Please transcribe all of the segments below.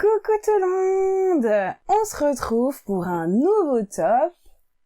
Coucou tout le monde! On se retrouve pour un nouveau top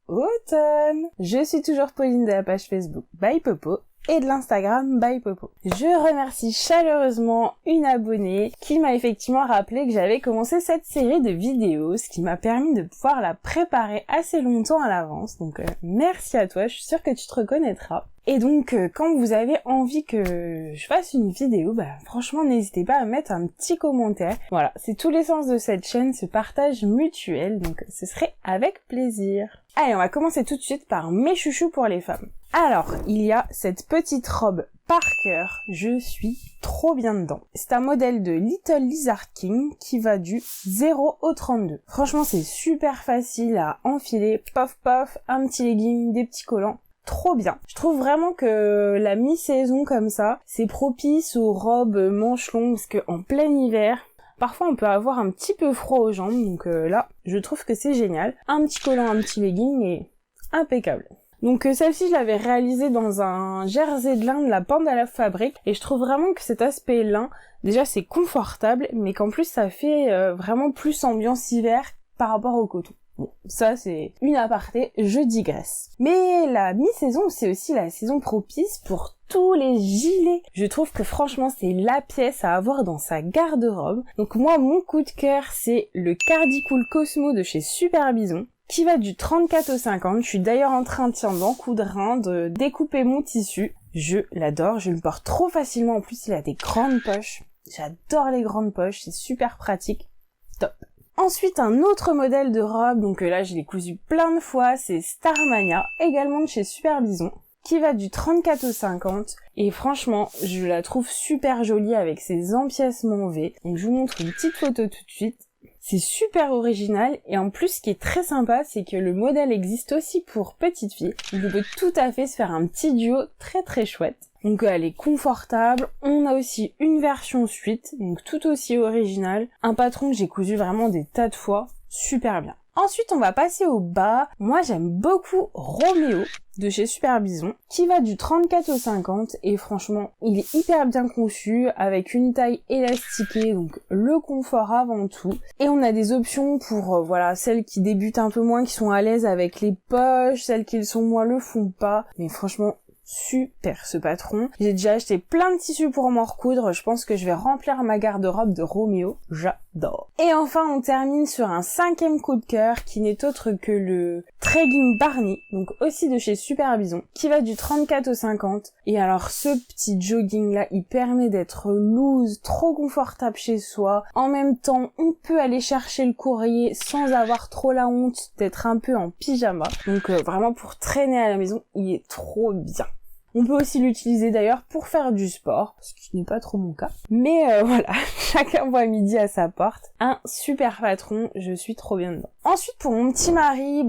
automne. Je suis toujours Pauline de la page Facebook By Popo et de l'Instagram By Popo. Je remercie chaleureusement une abonnée qui m'a effectivement rappelé que j'avais commencé cette série de vidéos, ce qui m'a permis de pouvoir la préparer assez longtemps à l'avance. Donc merci à toi, je suis sûre que tu te reconnaîtras. Et donc, quand vous avez envie que je fasse une vidéo, franchement, n'hésitez pas à mettre un petit commentaire. Voilà, c'est tout l'essence de cette chaîne, ce partage mutuel, donc ce serait avec plaisir. Allez, on va commencer tout de suite par mes chouchous pour les femmes. Alors, il y a cette petite robe Parker, je suis trop bien dedans. C'est un modèle de Little Lizard King qui va du 0 au 32. Franchement, c'est super facile à enfiler, pof pof, un petit legging, des petits collants. Trop bien. Je trouve vraiment que la mi-saison comme ça, c'est propice aux robes manches longues parce qu'en plein hiver, parfois on peut avoir un petit peu froid aux jambes, donc là, je trouve que c'est génial. Un petit collant, un petit legging et impeccable. Donc celle-ci, je l'avais réalisée dans un jersey de lin de la Pandala Fabric et je trouve vraiment que cet aspect lin, déjà c'est confortable, mais qu'en plus ça fait vraiment plus ambiance hiver par rapport au coton. Bon, ça c'est une aparté, je digresse. Mais la mi-saison, c'est aussi la saison propice pour tous les gilets. Je trouve que franchement, c'est la pièce à avoir dans sa garde-robe. Donc moi, mon coup de cœur, c'est le Cardicool Cosmo de chez Super Bison, qui va du 34 au 50. Je suis d'ailleurs en train, dans coup de rein, de découper mon tissu. Je l'adore, je le porte trop facilement. En plus, il a des grandes poches. J'adore les grandes poches, c'est super pratique. Top. Ensuite, un autre modèle de robe, donc là je l'ai cousu plein de fois, c'est Starmania, également de chez Super Bison, qui va du 34 au 50, et franchement, je la trouve super jolie avec ses empiècements V, donc je vous montre une petite photo tout de suite. C'est super original, et en plus ce qui est très sympa, c'est que le modèle existe aussi pour petites filles, donc on peut tout à fait se faire un petit duo très très chouette. Donc elle est confortable, on a aussi une version suite, donc tout aussi originale, un patron que j'ai cousu vraiment des tas de fois, super bien. Ensuite on va passer au bas, moi j'aime beaucoup Roméo de chez Super Bison, qui va du 34 au 50, et franchement il est hyper bien conçu, avec une taille élastiquée, donc le confort avant tout, et on a des options pour celles qui débutent un peu moins, qui sont à l'aise avec les poches, celles qui le sont moins le font pas, mais franchement super ce patron. J'ai déjà acheté plein de tissus pour m'en recoudre, je pense que je vais remplir ma garde-robe de Roméo, j'adore. Et enfin on termine sur un 5e coup de cœur qui n'est autre que le Tregging Barney, donc aussi de chez Super Bison, qui va du 34 au 50. Et alors ce petit jogging là, il permet d'être loose, trop confortable chez soi. En même temps, on peut aller chercher le courrier sans avoir trop la honte d'être un peu en pyjama. Donc vraiment pour traîner à la maison, il est trop bien. On peut aussi l'utiliser d'ailleurs pour faire du sport, ce qui n'est pas trop mon cas. Mais voilà, chacun voit midi à sa porte. Un super patron, je suis trop bien dedans. Ensuite pour mon petit mari,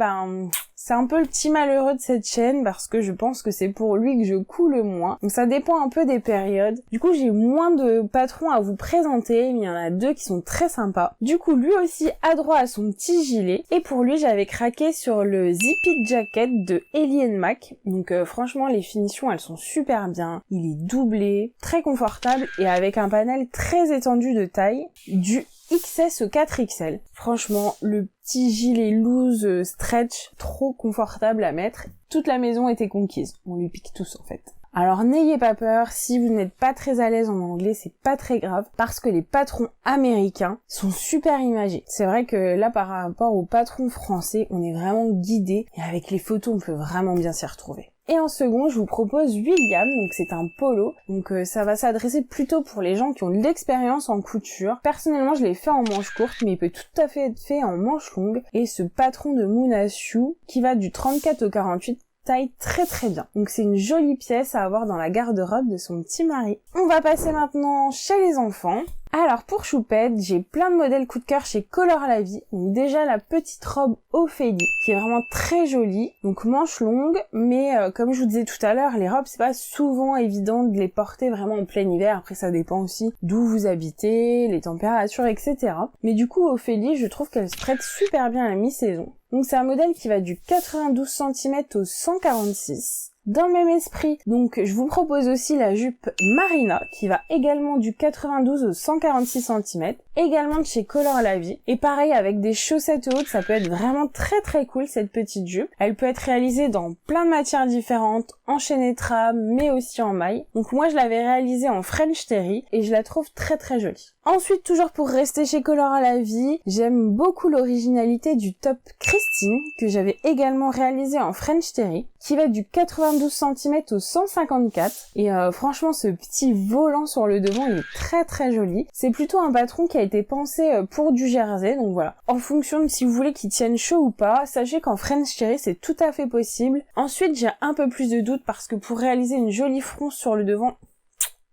c'est un peu le petit malheureux de cette chaîne parce que je pense que c'est pour lui que je couds le moins. Donc ça dépend un peu des périodes. Du coup j'ai moins de patrons à vous présenter, mais il y en a deux qui sont très sympas. Du coup lui aussi a droit à son petit gilet. Et pour lui j'avais craqué sur le Zipped Jacket de Ellie & Mac. Donc franchement les finitions elles sont super bien. Il est doublé, très confortable et avec un panel très étendu de taille, du XS au 4XL. Franchement, le petit gilet loose stretch, trop confortable à mettre. Toute la maison était conquise. On lui pique tous en fait. Alors n'ayez pas peur, si vous n'êtes pas très à l'aise en anglais, c'est pas très grave, parce que les patrons américains sont super imagés. C'est vrai que là, par rapport aux patrons français, on est vraiment guidé, et avec les photos, on peut vraiment bien s'y retrouver. Et en second, je vous propose William, donc c'est un polo, donc ça va s'adresser plutôt pour les gens qui ont de l'expérience en couture. Personnellement, je l'ai fait en manche courte, mais il peut tout à fait être fait en manche longue, et ce patron de Mouna Shoe, qui va du 34 au 48, taille très très bien. Donc c'est une jolie pièce à avoir dans la garde-robe de son petit mari. On va passer maintenant chez les enfants. Alors pour Choupette, j'ai plein de modèles coup de cœur chez Color La Vie. Donc déjà la petite robe Ophélie, qui est vraiment très jolie. Donc manche longue, mais comme je vous disais tout à l'heure, les robes c'est pas souvent évident de les porter vraiment en plein hiver. Après ça dépend aussi d'où vous habitez, les températures, etc. Mais du coup Ophélie, je trouve qu'elle se prête super bien à la mi-saison. Donc c'est un modèle qui va du 92 cm au 146. Dans le même esprit, donc je vous propose aussi la jupe Marina qui va également du 92 au 146 cm, également de chez Color La Vie. Et pareil avec des chaussettes hautes, ça peut être vraiment très très cool cette petite jupe. Elle peut être réalisée dans plein de matières différentes, en chaîne et trame, mais aussi en maille. Donc moi je l'avais réalisée en French Terry et je la trouve très très jolie. Ensuite, toujours pour rester chez Color La Vie, j'aime beaucoup l'originalité du top Christine que j'avais également réalisé en French Terry, qui va du 92 cm au 154. Et franchement, ce petit volant sur le devant, il est très très joli. C'est plutôt un patron qui a été pensé pour du jersey, donc voilà. En fonction de si vous voulez qu'il tienne chaud ou pas, sachez qu'en French Terry, c'est tout à fait possible. Ensuite, j'ai un peu plus de doutes parce que pour réaliser une jolie fronce sur le devant,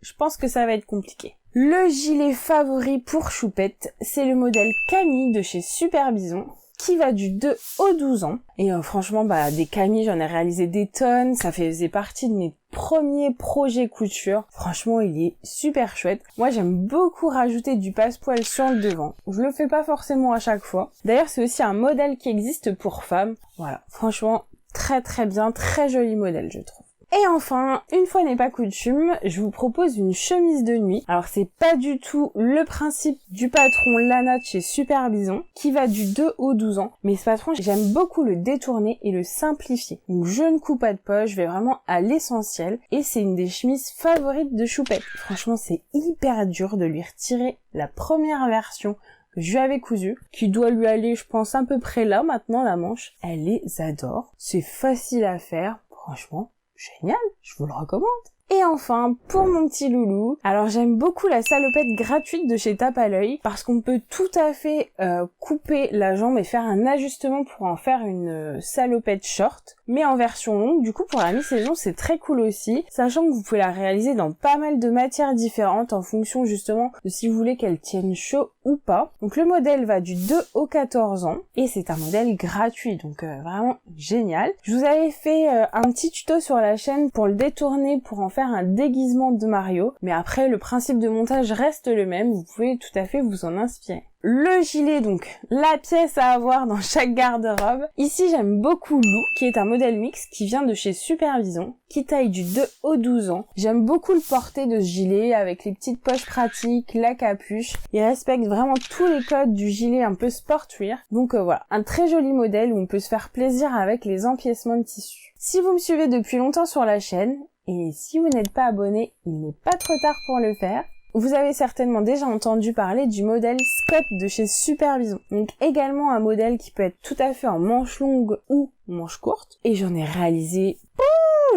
je pense que ça va être compliqué. Le gilet favori pour choupette, c'est le modèle Camille de chez Super Bison, qui va du 2 au 12 ans. Et franchement, des Camille, j'en ai réalisé des tonnes, ça faisait partie de mes premiers projets couture. Franchement, il est super chouette. Moi, j'aime beaucoup rajouter du passepoil sur le devant. Je le fais pas forcément à chaque fois. D'ailleurs, c'est aussi un modèle qui existe pour femmes. Voilà, franchement, très très bien, très joli modèle, je trouve. Et enfin, une fois n'est pas coutume, je vous propose une chemise de nuit. Alors c'est pas du tout le principe du patron Lana de chez Super Bison, qui va du 2 au 12 ans. Mais ce patron, j'aime beaucoup le détourner et le simplifier. Donc je ne coupe pas de poche, je vais vraiment à l'essentiel. Et c'est une des chemises favorites de Choupette. Franchement, c'est hyper dur de lui retirer la première version que je lui avais cousue, qui doit lui aller, je pense, à peu près là maintenant, la manche. Elle les adore. C'est facile à faire, franchement. Génial, je vous le recommande. Et enfin, pour mon petit loulou, alors j'aime beaucoup la salopette gratuite de chez Tape à l'œil parce qu'on peut tout à fait couper la jambe et faire un ajustement pour en faire une salopette short, mais en version longue. Du coup, pour la mi-saison, c'est très cool aussi, sachant que vous pouvez la réaliser dans pas mal de matières différentes en fonction justement de si vous voulez qu'elle tienne chaud ou pas. Donc le modèle va du 2 au 14 ans et c'est un modèle gratuit, donc vraiment génial. Je vous avais fait un petit tuto sur la chaîne pour le détourner, pour en faire un déguisement de Mario, mais après le principe de montage reste le même, vous pouvez tout à fait vous en inspirer. Le gilet, donc la pièce à avoir dans chaque garde-robe. Ici j'aime beaucoup Lou, qui est un modèle mix qui vient de chez Super Bison, qui taille du 2 au 12 ans. J'aime beaucoup le porter de ce gilet avec les petites poches pratiques, la capuche. Il respecte vraiment tous les codes du gilet un peu sportwear. Donc voilà, un très joli modèle où on peut se faire plaisir avec les empiècements de tissu. Si vous me suivez depuis longtemps sur la chaîne, et si vous n'êtes pas abonné, il n'est pas trop tard pour le faire. Vous avez certainement déjà entendu parler du modèle Scott de chez Super Bison. Donc également un modèle qui peut être tout à fait en manche longue ou manche courte. Et j'en ai réalisé...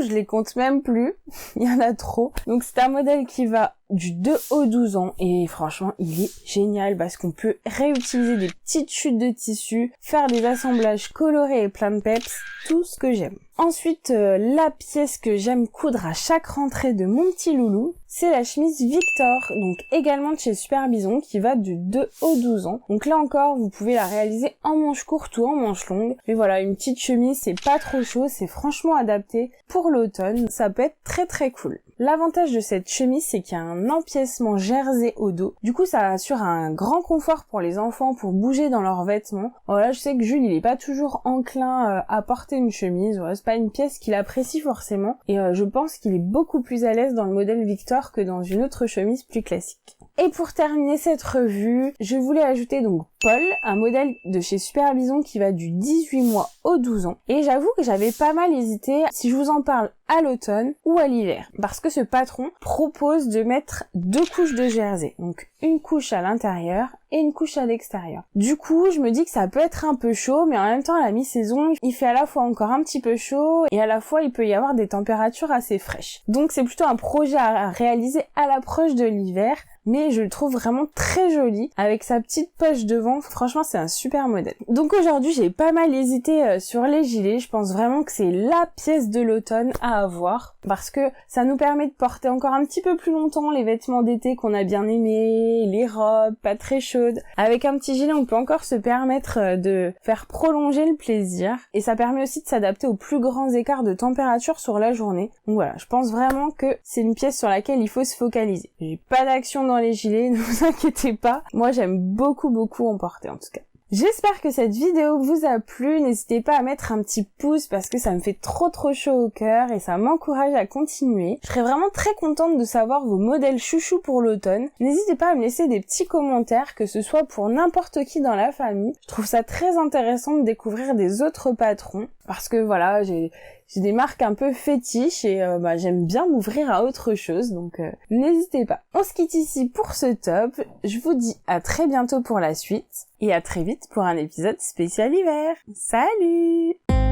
je les compte même plus. Il y en a trop. Donc c'est un modèle qui va du 2 au 12 ans. Et franchement, il est génial parce qu'on peut réutiliser des petites chutes de tissu, faire des assemblages colorés et plein de peps. Tout ce que j'aime. Ensuite, la pièce que j'aime coudre à chaque rentrée de mon petit loulou, c'est la chemise Victor, donc également de chez Super Bison, qui va du 2 au 12 ans. Donc là encore, vous pouvez la réaliser en manche courte ou en manche longue. Mais voilà, une petite chemise, c'est pas trop chaud, c'est franchement adapté pour l'automne. Ça peut être très très cool. L'avantage de cette chemise, c'est qu'il y a un empiècement jersey au dos. Du coup, ça assure un grand confort pour les enfants pour bouger dans leurs vêtements. Voilà, je sais que Jules, il est pas toujours enclin à porter une chemise. Voilà, c'est pas une pièce qu'il apprécie forcément. Et je pense qu'il est beaucoup plus à l'aise dans le modèle Victor que dans une autre chemise plus classique. Et pour terminer cette revue, je voulais ajouter donc Paul, un modèle de chez Super Bison qui va du 18 mois au 12 ans. Et j'avoue que j'avais pas mal hésité si je vous en parle à l'automne ou à l'hiver. Parce que ce patron propose de mettre 2 couches de jersey. Donc une couche à l'intérieur et une couche à l'extérieur. Du coup, je me dis que ça peut être un peu chaud, mais en même temps, à la mi-saison, il fait à la fois encore un petit peu chaud et à la fois, il peut y avoir des températures assez fraîches. Donc c'est plutôt un projet à réaliser à l'approche de l'hiver. Mais je le trouve vraiment très joli avec sa petite poche devant. Franchement, c'est un super modèle. Donc aujourd'hui, j'ai pas mal hésité sur les gilets. Je pense vraiment que c'est la pièce de l'automne à avoir parce que ça nous permet de porter encore un petit peu plus longtemps les vêtements d'été qu'on a bien aimés, les robes pas très chaudes. Avec un petit gilet, on peut encore se permettre de faire prolonger le plaisir et ça permet aussi de s'adapter aux plus grands écarts de température sur la journée. Donc voilà, je pense vraiment que c'est une pièce sur laquelle il faut se focaliser. J'ai pas d'action dans les gilets, ne vous inquiétez pas. Moi, j'aime beaucoup en porter en tout cas. J'espère que cette vidéo vous a plu, n'hésitez pas à mettre un petit pouce parce que ça me fait trop chaud au cœur et ça m'encourage à continuer. Je serais vraiment très contente de savoir vos modèles chouchous pour l'automne. N'hésitez pas à me laisser des petits commentaires, que ce soit pour n'importe qui dans la famille. Je trouve ça très intéressant de découvrir des autres patrons parce que voilà, j'ai des marques un peu fétiches et j'aime bien m'ouvrir à autre chose, donc n'hésitez pas. On se quitte ici pour ce top, je vous dis à très bientôt pour la suite, et à très vite pour un épisode spécial hiver. Salut!